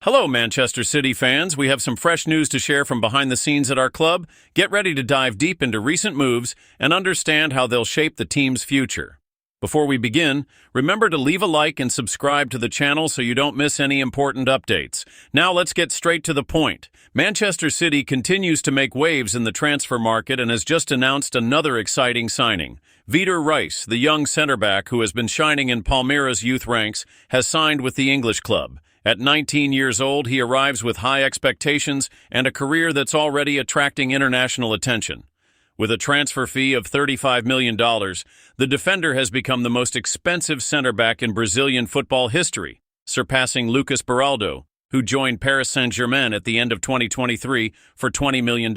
Hello, Manchester City fans. We have some fresh news to share from behind the scenes at our club. Get ready to dive deep into recent moves and understand how they'll shape the team's future. Before we begin, remember to leave a like and subscribe to the channel so you don't miss any important updates. Now let's get straight to the point. Manchester City continues to make waves in the transfer market and has just announced another exciting signing. Vitor Reis, the young center-back who has been shining in Palmeiras youth ranks, has signed with the English club. At 19 years old, he arrives with high expectations and a career that's already attracting international attention. With a transfer fee of $35 million, the defender has become the most expensive center-back in Brazilian football history, surpassing Lucas Beraldo, who joined Paris Saint-Germain at the end of 2023 for $20 million.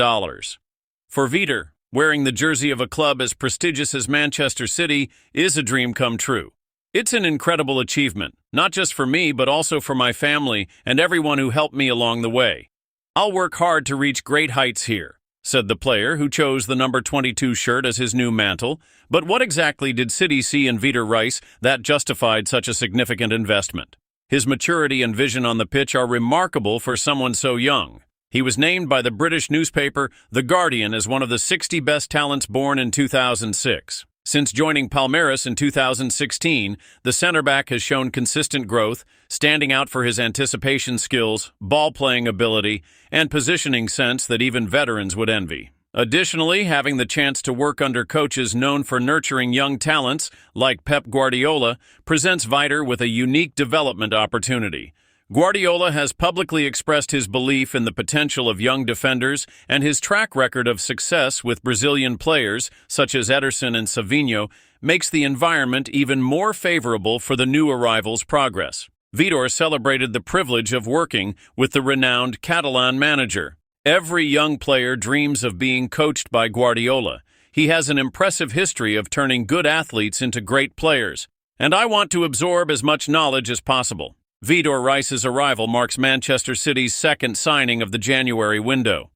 For Vitor, wearing the jersey of a club as prestigious as Manchester City is a dream come true. It's an incredible achievement, not just for me but also for my family and everyone who helped me along the way. I'll work hard to reach great heights here, said the player who chose the number 22 shirt as his new mantle. But what exactly did City see in Vitor Reis that justified such a significant investment? His maturity and vision on the pitch are remarkable for someone so young. He was named by the British newspaper The Guardian as one of the 60 best talents born in 2006. Since joining Palmeiras in 2016, the center-back has shown consistent growth, standing out for his anticipation skills, ball-playing ability, and positioning sense that even veterans would envy. Additionally, having the chance to work under coaches known for nurturing young talents, like Pep Guardiola, presents Vitor with a unique development opportunity. Guardiola has publicly expressed his belief in the potential of young defenders, and his track record of success with Brazilian players, such as Ederson and Savinho, makes the environment even more favorable for the new arrival's progress. Vitor celebrated the privilege of working with the renowned Catalan manager. Every young player dreams of being coached by Guardiola. He has an impressive history of turning good athletes into great players, and I want to absorb as much knowledge as possible. Vitor Reis's arrival marks Manchester City's second signing of the January window.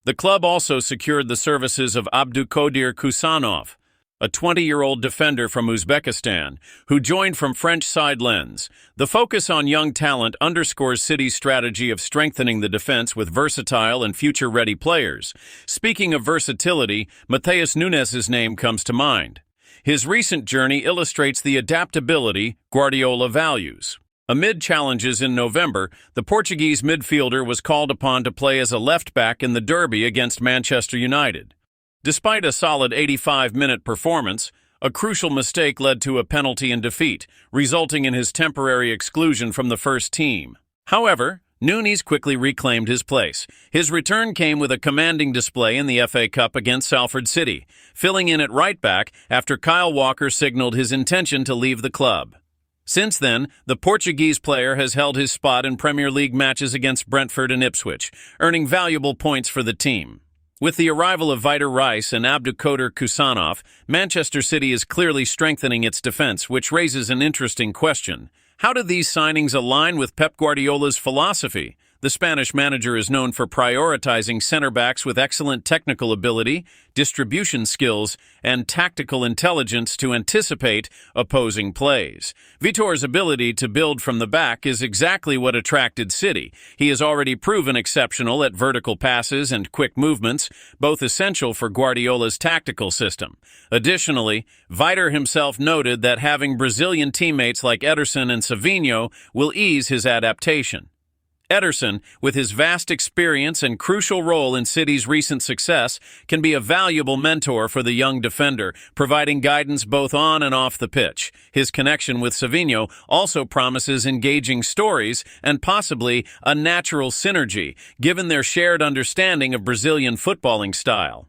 The club also secured the services of Abdulkadir Kusanov, a 20-year-old defender from Uzbekistan, who joined from French side Lens. The focus on young talent underscores City's strategy of strengthening the defense with versatile and future-ready players. Speaking of versatility, Matheus Nunes' name comes to mind. His recent journey illustrates the adaptability Guardiola values. Amid challenges in November, the Portuguese midfielder was called upon to play as a left-back in the derby against Manchester United. Despite a solid 85-minute performance, a crucial mistake led to a penalty and defeat, resulting in his temporary exclusion from the first team. However, Nunes quickly reclaimed his place. His return came with a commanding display in the FA Cup against Salford City, filling in at right-back after Kyle Walker signaled his intention to leave the club. Since then, the Portuguese player has held his spot in Premier League matches against Brentford and Ipswich, earning valuable points for the team. With the arrival of Vitor Reis and Abdulkadir Kusanov, Manchester City is clearly strengthening its defense, which raises an interesting question. How do these signings align with Pep Guardiola's philosophy? The Spanish manager is known for prioritizing center-backs with excellent technical ability, distribution skills, and tactical intelligence to anticipate opposing plays. Vitor's ability to build from the back is exactly what attracted City. He has already proven exceptional at vertical passes and quick movements, both essential for Guardiola's tactical system. Additionally, Vitor himself noted that having Brazilian teammates like Ederson and Savinho will ease his adaptation. Ederson, with his vast experience and crucial role in City's recent success, can be a valuable mentor for the young defender, providing guidance both on and off the pitch. His connection with Savinho also promises engaging stories and possibly a natural synergy, given their shared understanding of Brazilian footballing style.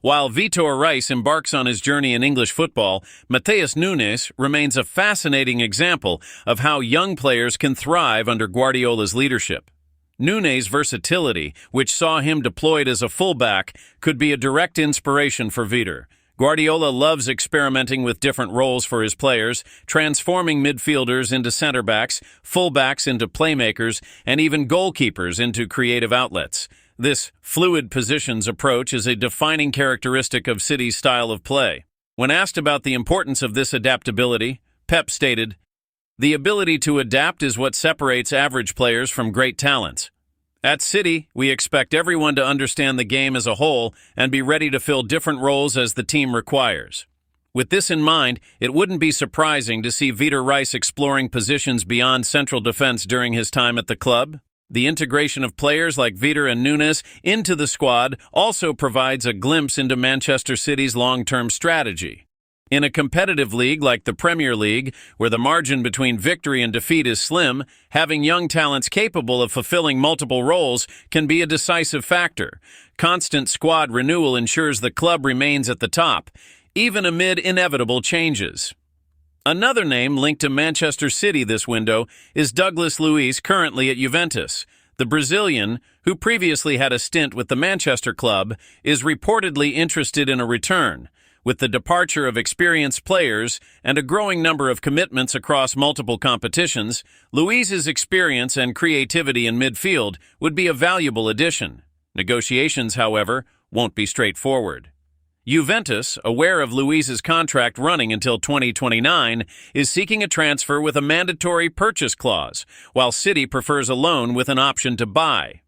While Vitor Reis embarks on his journey in English football, Matheus Nunes remains a fascinating example of how young players can thrive under Guardiola's leadership. Nunes' versatility, which saw him deployed as a fullback, could be a direct inspiration for Vitor. Guardiola loves experimenting with different roles for his players, transforming midfielders into center-backs, fullbacks into playmakers, and even goalkeepers into creative outlets. This fluid positions approach is a defining characteristic of City's style of play. When asked about the importance of this adaptability, Pep stated, The ability to adapt is what separates average players from great talents. At City, we expect everyone to understand the game as a whole and be ready to fill different roles as the team requires. With this in mind, it wouldn't be surprising to see Vitor Reis exploring positions beyond central defense during his time at the club. The integration of players like Vitor and Nunes into the squad also provides a glimpse into Manchester City's long-term strategy. In a competitive league like the Premier League, where the margin between victory and defeat is slim, having young talents capable of fulfilling multiple roles can be a decisive factor. Constant squad renewal ensures the club remains at the top, even amid inevitable changes. Another name linked to Manchester City this window is Douglas Luiz, currently at Juventus. The Brazilian, who previously had a stint with the Manchester club, is reportedly interested in a return. With the departure of experienced players and a growing number of commitments across multiple competitions, Luiz's experience and creativity in midfield would be a valuable addition. Negotiations, however, won't be straightforward. Juventus, aware of Luiz's contract running until 2029, is seeking a transfer with a mandatory purchase clause, while City prefers a loan with an option to buy.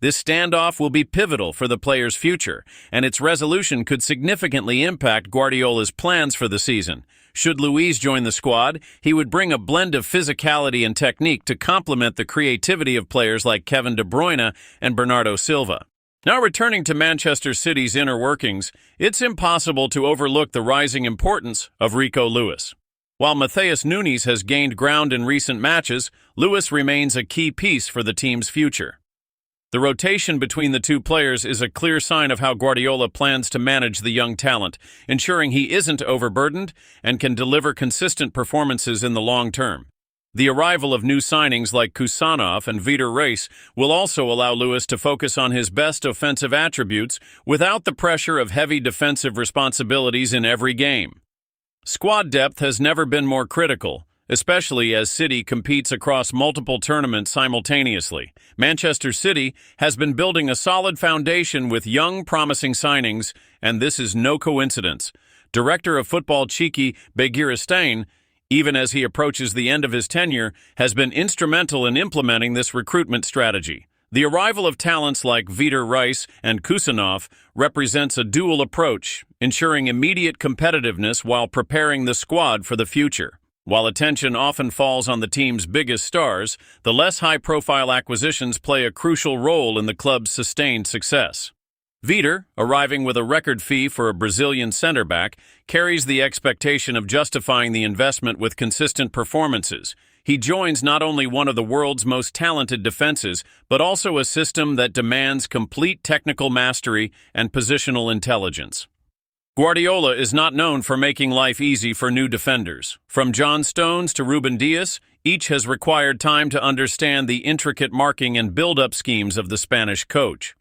This standoff will be pivotal for the player's future, and its resolution could significantly impact Guardiola's plans for the season. Should Luiz join the squad, he would bring a blend of physicality and technique to complement the creativity of players like Kevin De Bruyne and Bernardo Silva. Now returning to Manchester City's inner workings, it's impossible to overlook the rising importance of Rico Lewis. While Matheus Nunes has gained ground in recent matches, Lewis remains a key piece for the team's future. The rotation between the two players is a clear sign of how Guardiola plans to manage the young talent, ensuring he isn't overburdened and can deliver consistent performances in the long term. The arrival of new signings like Kusanov and Vitor Reis will also allow Lewis to focus on his best offensive attributes without the pressure of heavy defensive responsibilities in every game. Squad depth has never been more critical, especially as City competes across multiple tournaments simultaneously. Manchester City has been building a solid foundation with young, promising signings, and this is no coincidence. Director of Football Txiki Begiristain, even as he approaches the end of his tenure, has been instrumental in implementing this recruitment strategy. The arrival of talents like Vitor Reis and Kusanov represents a dual approach, ensuring immediate competitiveness while preparing the squad for the future. While attention often falls on the team's biggest stars, the less high-profile acquisitions play a crucial role in the club's sustained success. Vitor, arriving with a record fee for a Brazilian center-back, carries the expectation of justifying the investment with consistent performances. He joins not only one of the world's most talented defenses, but also a system that demands complete technical mastery and positional intelligence. Guardiola is not known for making life easy for new defenders. From John Stones to Ruben Dias, each has required time to understand the intricate marking and build-up schemes of the Spanish coach.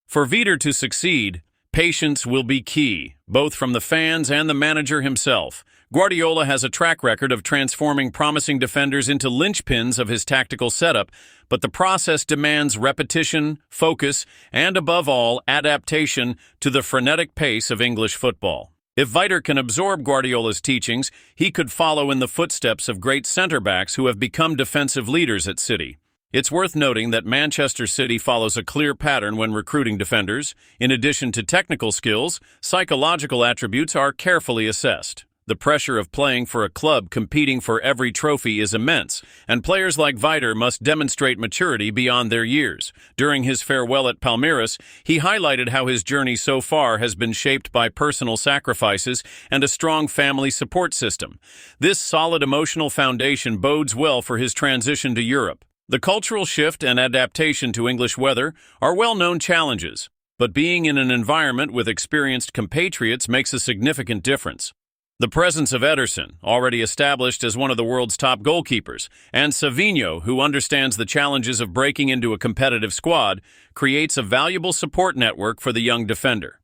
For Vitor to succeed, patience will be key, both from the fans and the manager himself. Guardiola has a track record of transforming promising defenders into linchpins of his tactical setup, but the process demands repetition, focus, and above all, adaptation to the frenetic pace of English football. If Vitor can absorb Guardiola's teachings, he could follow in the footsteps of great center-backs who have become defensive leaders at City. It's worth noting that Manchester City follows a clear pattern when recruiting defenders. In addition to technical skills, psychological attributes are carefully assessed. The pressure of playing for a club competing for every trophy is immense, and players like Vitor must demonstrate maturity beyond their years. During his farewell at Palmeiras, he highlighted how his journey so far has been shaped by personal sacrifices and a strong family support system. This solid emotional foundation bodes well for his transition to Europe. The cultural shift and adaptation to English weather are well-known challenges, but being in an environment with experienced compatriots makes a significant difference. The presence of Ederson, already established as one of the world's top goalkeepers, and Savinho, who understands the challenges of breaking into a competitive squad, creates a valuable support network for the young defender.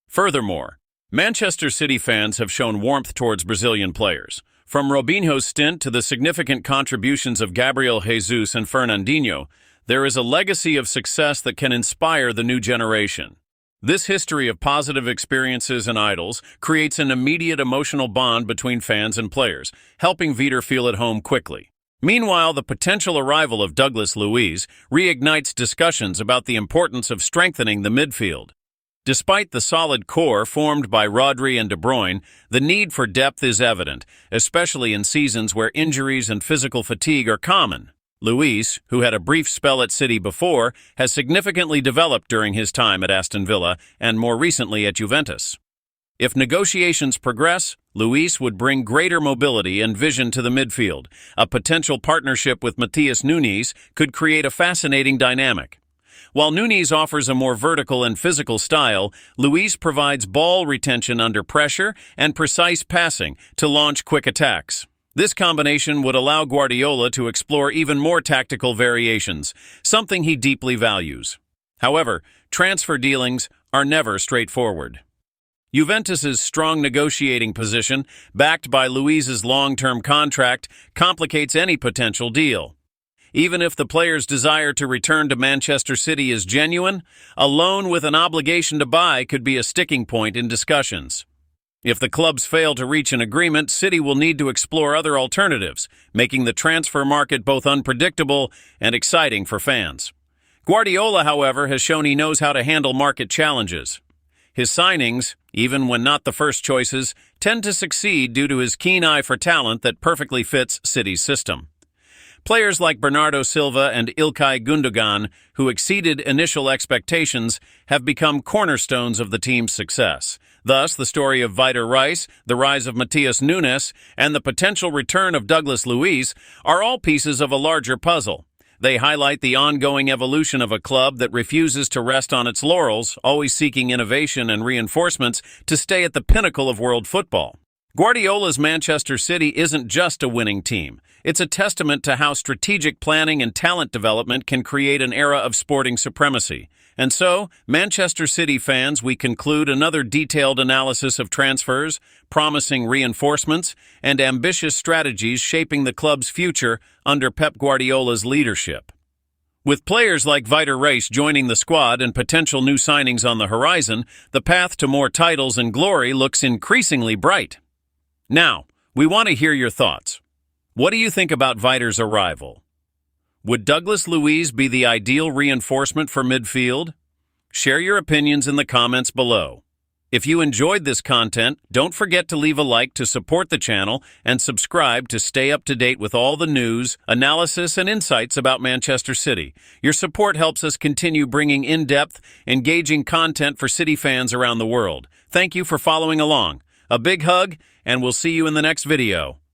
Furthermore, Manchester City fans have shown warmth towards Brazilian players. From Robinho's stint to the significant contributions of Gabriel Jesus and Fernandinho, there is a legacy of success that can inspire the new generation. This history of positive experiences and idols creates an immediate emotional bond between fans and players, helping Vitor feel at home quickly. Meanwhile, the potential arrival of Douglas Luiz reignites discussions about the importance of strengthening the midfield. Despite the solid core formed by Rodri and De Bruyne, the need for depth is evident, especially in seasons where injuries and physical fatigue are common. Luiz, who had a brief spell at City before, has significantly developed during his time at Aston Villa and more recently at Juventus. If negotiations progress, Luiz would bring greater mobility and vision to the midfield. A potential partnership with Matheus Nunes could create a fascinating dynamic. While Nunes offers a more vertical and physical style, Luiz provides ball retention under pressure and precise passing to launch quick attacks. This combination would allow Guardiola to explore even more tactical variations, something he deeply values. However, transfer dealings are never straightforward. Juventus's strong negotiating position, backed by Luiz's long-term contract, complicates any potential deal. Even if the player's desire to return to Manchester City is genuine, a loan with an obligation to buy could be a sticking point in discussions. If the clubs fail to reach an agreement, City will need to explore other alternatives, making the transfer market both unpredictable and exciting for fans. Guardiola, however, has shown he knows how to handle market challenges. His signings, even when not the first choices, tend to succeed due to his keen eye for talent that perfectly fits City's system. Players like Bernardo Silva and Ilkay Gundogan, who exceeded initial expectations, have become cornerstones of the team's success. Thus, the story of Vitor Reis, the rise of Matheus Nunes, and the potential return of Douglas Luiz are all pieces of a larger puzzle. They highlight the ongoing evolution of a club that refuses to rest on its laurels, always seeking innovation and reinforcements to stay at the pinnacle of world football. Guardiola's Manchester City isn't just a winning team. It's a testament to how strategic planning and talent development can create an era of sporting supremacy. And so, Manchester City fans, we conclude another detailed analysis of transfers, promising reinforcements, and ambitious strategies shaping the club's future under Pep Guardiola's leadership. With players like Vitor Reis joining the squad and potential new signings on the horizon, the path to more titles and glory looks increasingly bright. Now, we want to hear your thoughts. What do you think about Vitor's arrival? Would Douglas Luiz be the ideal reinforcement for midfield? Share your opinions in the comments below. If you enjoyed this content, don't forget to leave a like to support the channel and subscribe to stay up to date with all the news, analysis, and insights about Manchester City. Your support helps us continue bringing in-depth, engaging content for City fans around the world. Thank you for following along. A big hug, and we'll see you in the next video.